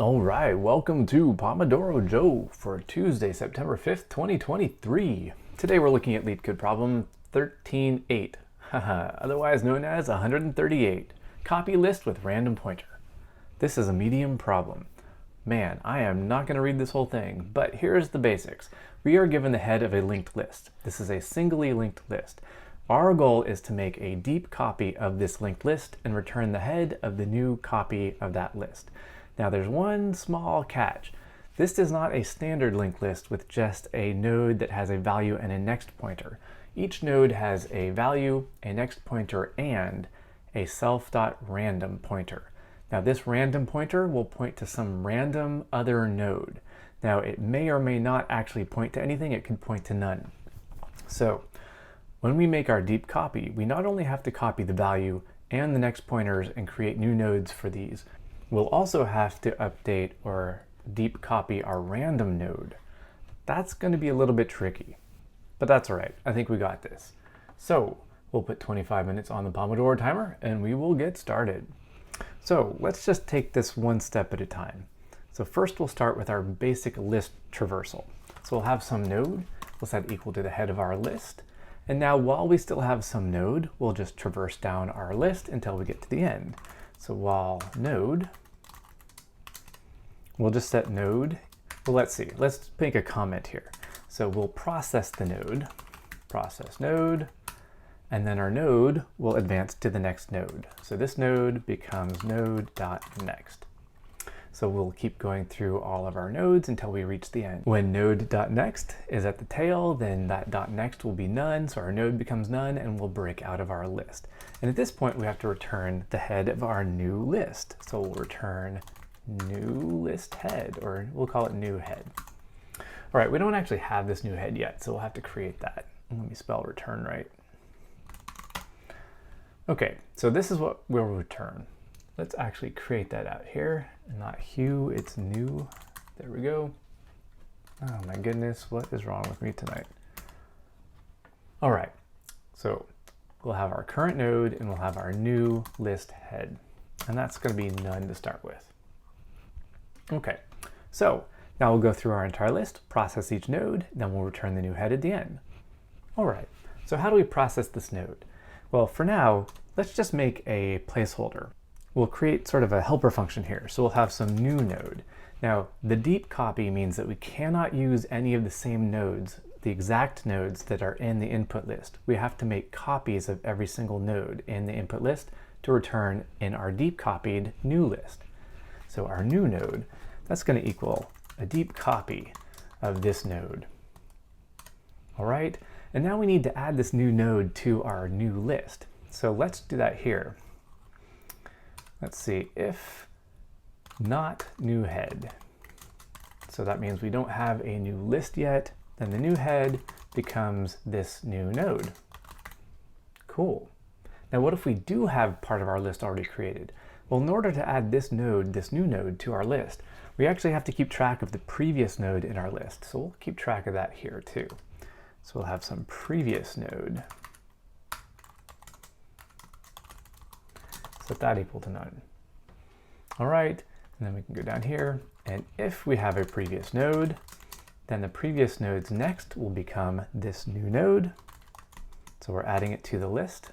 All right, welcome to Pomodoro Joe for Tuesday, September 5th, 2023. Today we're looking at LeetCode problem 13.8, otherwise known as 138, copy list with random pointer. This is a medium problem. Man, I am not going to read this whole thing, but here's the basics. We are given the head of a linked list. This is a singly linked list. Our goal is to make a deep copy of this linked list and return the head of the new copy of that list. Now there's one small catch. This is not a standard linked list with just a node that has a value and a next pointer. Each node has a value, a next pointer, and a self.random pointer. Now this random pointer will point to some random other node. Now it may or may not actually point to anything, it could point to none. So when we make our deep copy, we not only have to copy the value and the next pointers and create new nodes for these, we'll also have to update or deep copy our random node. That's going to be a little bit tricky, but that's all right. I think we got this. So we'll put 25 minutes on the Pomodoro timer and we will get started. So let's just take this one step at a time. So first we'll start with our basic list traversal. So we'll have some node, we'll set equal to the head of our list. And now while we still have some node, we'll just traverse down our list until we get to the end. So while node, we'll just set node. Well, let's see. Let's make a comment here. So we'll process the node, process node, and then our node will advance to the next node. So this node becomes node.next. So we'll keep going through all of our nodes until we reach the end. When node.next is at the tail, then that .next will be none, so our node becomes none and we'll break out of our list. And at this point, we have to return the head of our new list. So we'll return new list head, or we'll call it new head. All right, we don't actually have this new head yet, so we'll have to create that. Let me spell return right. Okay, so this is what we'll return. Let's actually create that out here, not hue, it's new. There we go. Oh my goodness, what is wrong with me tonight? All right, so we'll have our current node and we'll have our new list head, and that's going to be none to start with. Okay, so now we'll go through our entire list, process each node, then we'll return the new head at the end. All right, so how do we process this node? Well, for now, let's just make a placeholder. We'll create sort of a helper function here, so we'll have some new node. Now, the deep copy means that we cannot use any of the same nodes, the exact nodes that are in the input list. We have to make copies of every single node in the input list to return in our deep copied new list. So our new node, that's going to equal a deep copy of this node. All right, and now we need to add this new node to our new list. So let's do that here. Let's see, if not new head. So that means we don't have a new list yet, then the new head becomes this new node. Cool. Now what if we do have part of our list already created? Well, in order to add this new node to our list, we actually have to keep track of the previous node in our list. So we'll keep track of that here too. So we'll have some previous node. Set that equal to none. All right, and then we can go down here, and if we have a previous node, then the previous node's next will become this new node. So we're adding it to the list.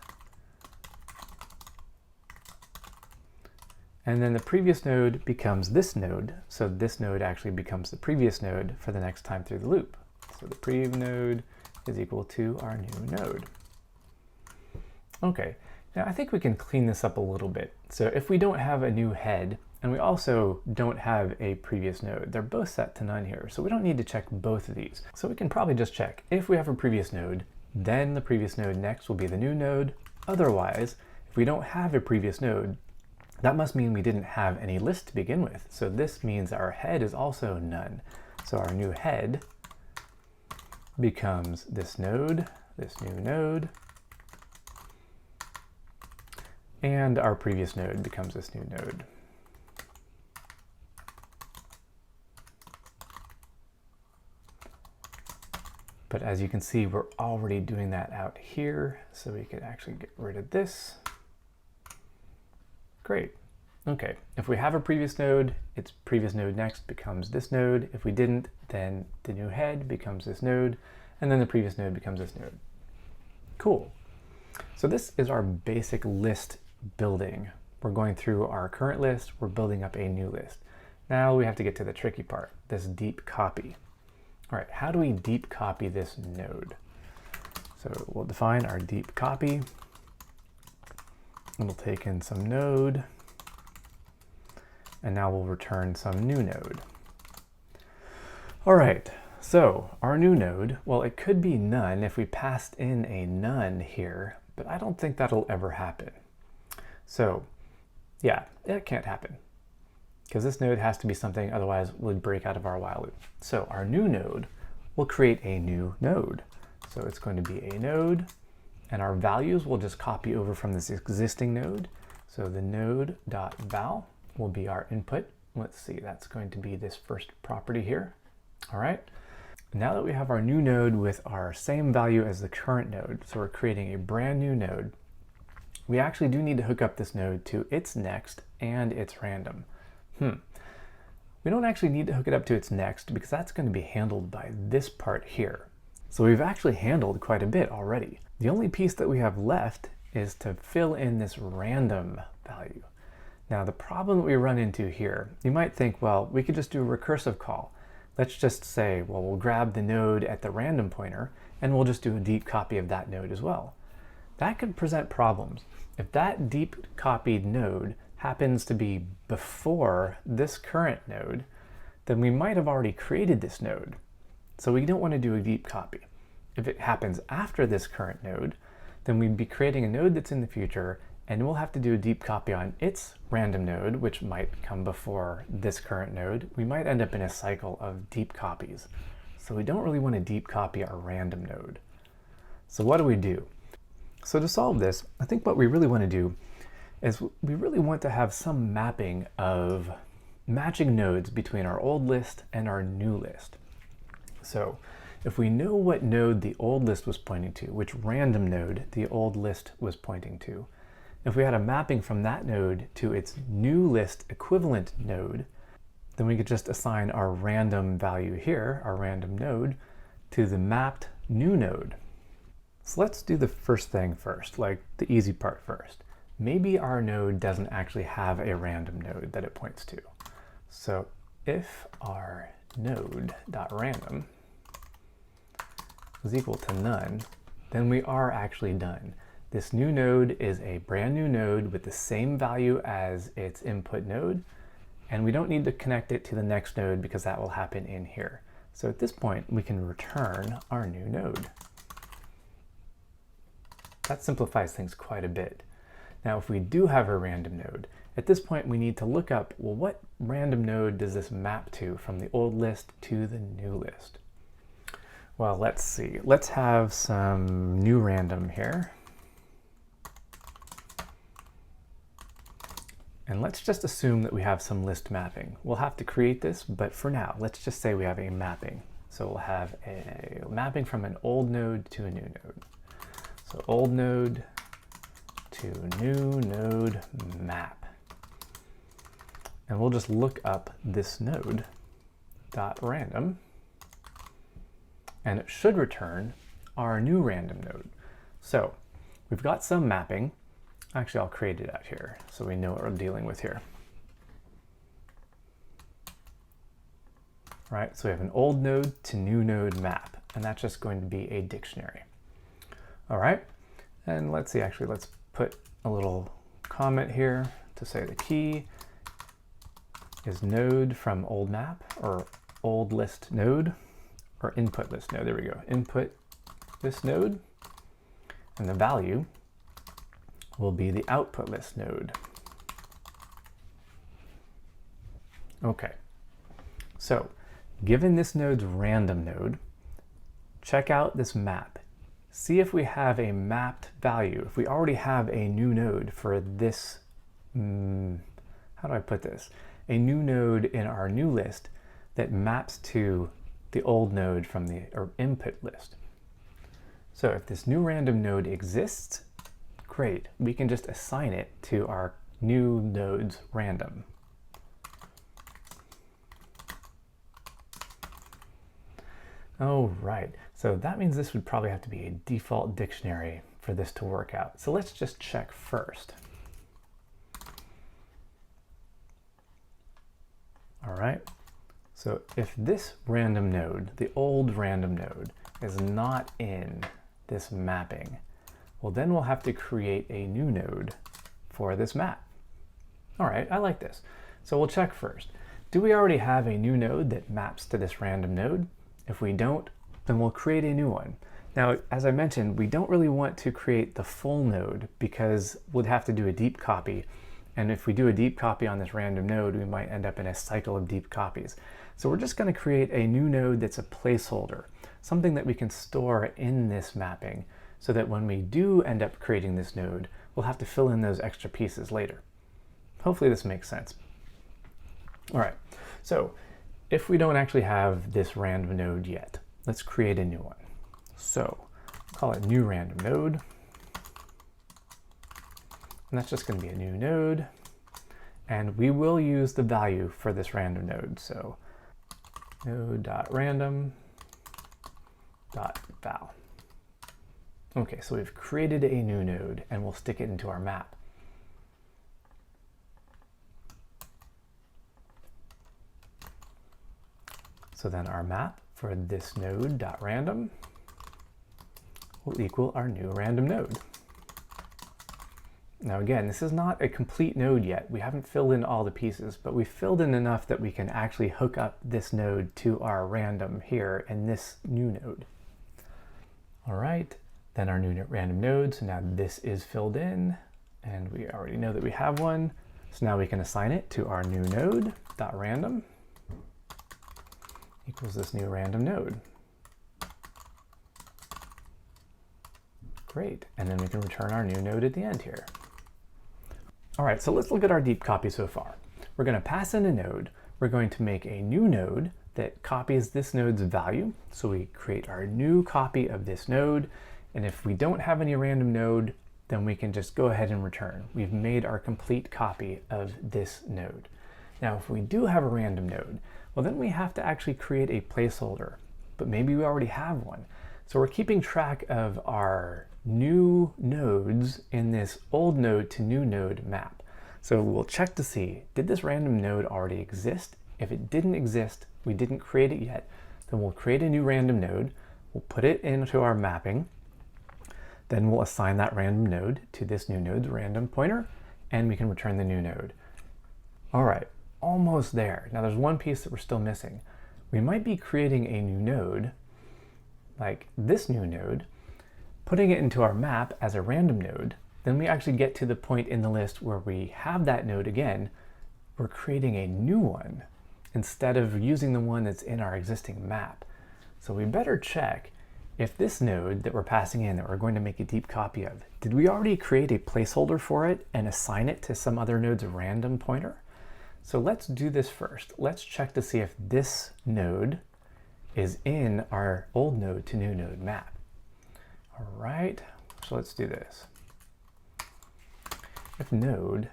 And then the previous node becomes this node, so this node actually becomes the previous node for the next time through the loop. So the prev node is equal to our new node. Okay. Now I think we can clean this up a little bit. So if we don't have a new head, and we also don't have a previous node, they're both set to none here, so we don't need to check both of these. So we can probably just check, if we have a previous node, then the previous node next will be the new node. Otherwise, if we don't have a previous node, that must mean we didn't have any list to begin with. So this means our head is also none. So our new head becomes this node, this new node, and our previous node becomes this new node. But as you can see, we're already doing that out here, so we could actually get rid of this. Great. Okay, if we have a previous node, its previous node next becomes this node. If we didn't, then the new head becomes this node, and then the previous node becomes this node. Cool. So this is our basic list building. We're going through our current list, we're building up a new list. Now we have to get to the tricky part, this deep copy. All right, how do we deep copy this node? So we'll define our deep copy, and we'll take in some node, and now we'll return some new node. All right, so our new node, well, it could be none if we passed in a none here, but I don't think that'll ever happen. So yeah, it can't happen because this node has to be something, otherwise we'll break out of our while loop. So our new node will create a new node. So it's going to be a node, and our values will just copy over from this existing node. So the node.val will be our input. Let's see, that's going to be this first property here. All right. Now that we have our new node with our same value as the current node, so we're creating a brand new node, we actually do need to hook up this node to its next and its random. We don't actually need to hook it up to its next because that's going to be handled by this part here. So we've actually handled quite a bit already. The only piece that we have left is to fill in this random value. Now the problem that we run into here, you might think, well, we could just do a recursive call. Let's just say, well, we'll grab the node at the random pointer and we'll just do a deep copy of that node as well. That could present problems. If that deep copied node happens to be before this current node, then we might have already created this node. So we don't want to do a deep copy. If it happens after this current node, then we'd be creating a node that's in the future, and we'll have to do a deep copy on its random node, which might come before this current node. We might end up in a cycle of deep copies. So we don't really want to deep copy our random node. So what do we do? So to solve this, I think what we really want to do is we really want to have some mapping of matching nodes between our old list and our new list. So if we know what node the old list was pointing to, which random node the old list was pointing to, if we had a mapping from that node to its new list equivalent node, then we could just assign our random value here, our random node, to the mapped new node. So let's do the first thing first, like the easy part first. Maybe our node doesn't actually have a random node that it points to. So if our node.random is equal to none, then we are actually done. This new node is a brand new node with the same value as its input node, and we don't need to connect it to the next node because that will happen in here. So at this point, we can return our new node. That simplifies things quite a bit. Now, if we do have a random node, at this point we need to look up, well, what random node does this map to from the old list to the new list? Well, let's see. Let's have some new random here. And let's just assume that we have some list mapping. We'll have to create this, but for now, let's just say we have a mapping. So we'll have a mapping from an old node to a new node. So old node to new node map. And we'll just look up this node dot random, and it should return our new random node. So we've got some mapping. Actually, I'll create it out here so we know what we're dealing with here. Right, so we have an old node to new node map, and that's just going to be a dictionary. All right, and let's see, actually, let's put a little comment here to say the key is node from old map, or old list node, or input list node. There we go, input this node, and the value will be the output list node. Okay, so given this node's random node, check out this map. See if we have a mapped value, if we already have a new node for this, how do I put this? A new node in our new list that maps to the old node from the input list. So if this new random node exists, great, we can just assign it to our new nodes random. Oh, right. So that means this would probably have to be a default dictionary for this to work out. So let's just check first. All right. So if this random node, the old random node, is not in this mapping, well, then we'll have to create a new node for this map. All right, I like this. So we'll check first. Do we already have a new node that maps to this random node? If we don't, then we'll create a new one. Now, as I mentioned, we don't really want to create the full node because we'd have to do a deep copy. And if we do a deep copy on this random node, we might end up in a cycle of deep copies. So we're just going to create a new node that's a placeholder, something that we can store in this mapping so that when we do end up creating this node, we'll have to fill in those extra pieces later. Hopefully this makes sense. All right, so if we don't actually have this random node yet, let's create a new one. So call it new random node. And that's just going to be a new node. And we will use the value for this random node. So node.random.val. Okay, so we've created a new node and we'll stick it into our map. So then our map for this node.random will equal our new random node. Now again, this is not a complete node yet. We haven't filled in all the pieces, but we've filled in enough that we can actually hook up this node to our random here in this new node. All right, then our new random node. So now this is filled in and we already know that we have one. So now we can assign it to our new node.random equals this new random node. Great, and then we can return our new node at the end here. All right, so let's look at our deep copy so far. We're going to pass in a node. We're going to make a new node that copies this node's value. So we create our new copy of this node. And if we don't have any random node, then we can just go ahead and return. We've made our complete copy of this node. Now, if we do have a random node, well, then we have to actually create a placeholder, but maybe we already have one. So we're keeping track of our new nodes in this old node to new node map. So we'll check to see, did this random node already exist? If it didn't exist, we didn't create it yet, then we'll create a new random node, we'll put it into our mapping, then we'll assign that random node to this new node's random pointer, and we can return the new node. All right, almost there. Now there's one piece that we're still missing. We might be creating a new node, like this new node, putting it into our map as a random node, then we actually get to the point in the list where we have that node again, we're creating a new one instead of using the one that's in our existing map. So we better check if this node that we're passing in, that we're going to make a deep copy of, did we already create a placeholder for it and assign it to some other node's random pointer? So let's do this first. Let's check to see if this node is in our old node to new node map. All right, so let's do this. If node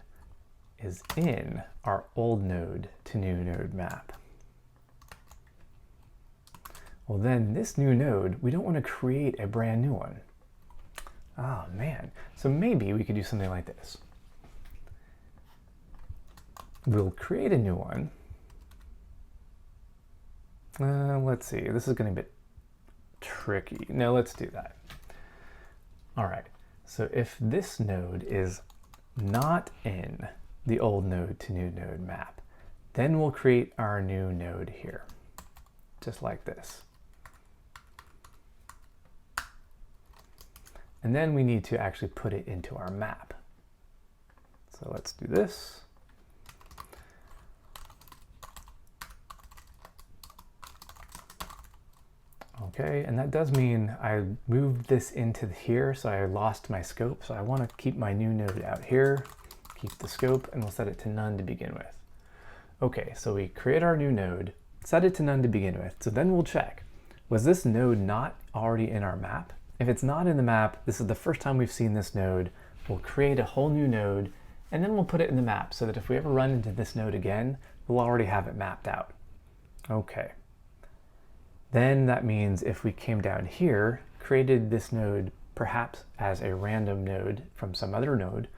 is in our old node to new node map, well then this new node, we don't want to create a brand new one. Oh man, so maybe we could do something like this. We'll create a new one. Let's see, this is going to be a bit tricky. No, let's do that. All right, so if this node is not in the old node to new node map, then we'll create our new node here, just like this. And then we need to actually put it into our map. So let's do this. Okay, and that does mean I moved this into here, so I lost my scope. So I want to keep my new node out here, keep the scope, and we'll set it to none to begin with. Okay, so we create our new node, set it to none to begin with. So then we'll check, was this node not already in our map? If it's not in the map, this is the first time we've seen this node. We'll create a whole new node and then we'll put it in the map so that if we ever run into this node again, we'll already have it mapped out. Okay. Then that means if we came down here, created this node perhaps as a random node from some other node,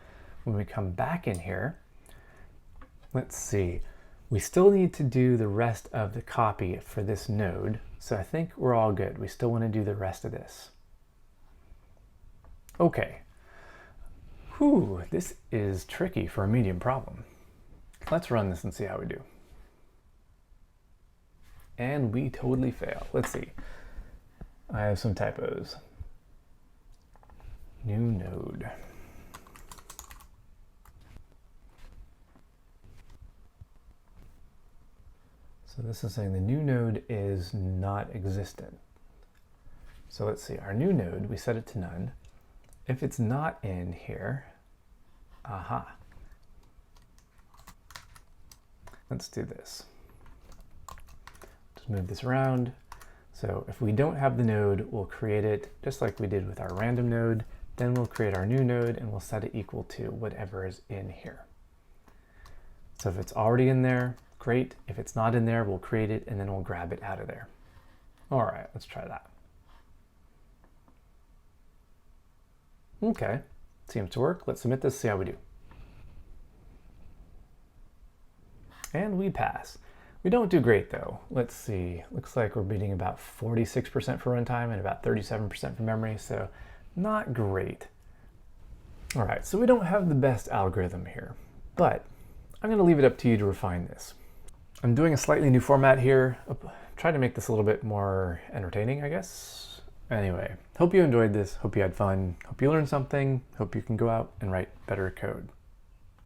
when we come back in here, let's see, we still need to do the rest of the copy for this node, so I think we're all good. We still want to do the rest of this. Okay. Whew, this is tricky for a medium problem. Let's run this and see how we do. And we totally fail. Let's see. I have some typos. New node. So this is saying the new node is not existent. So let's see, our new node, we set it to none. If it's not in here, aha. Let's do this. Just move this around. So if we don't have the node, we'll create it just like we did with our random node. Then we'll create our new node and we'll set it equal to whatever is in here. So if it's already in there, great. If it's not in there, we'll create it and then we'll grab it out of there. All right, let's try that. Okay, seems to work. Let's submit this, see how we do. And we pass. We don't do great though. Let's see, looks like we're beating about 46% for runtime and about 37% for memory, so not great. All right, so we don't have the best algorithm here, but I'm gonna leave it up to you to refine this. I'm doing a slightly new format here. Try to make this a little bit more entertaining, I guess. Anyway, hope you enjoyed this, hope you had fun, hope you learned something, hope you can go out and write better code.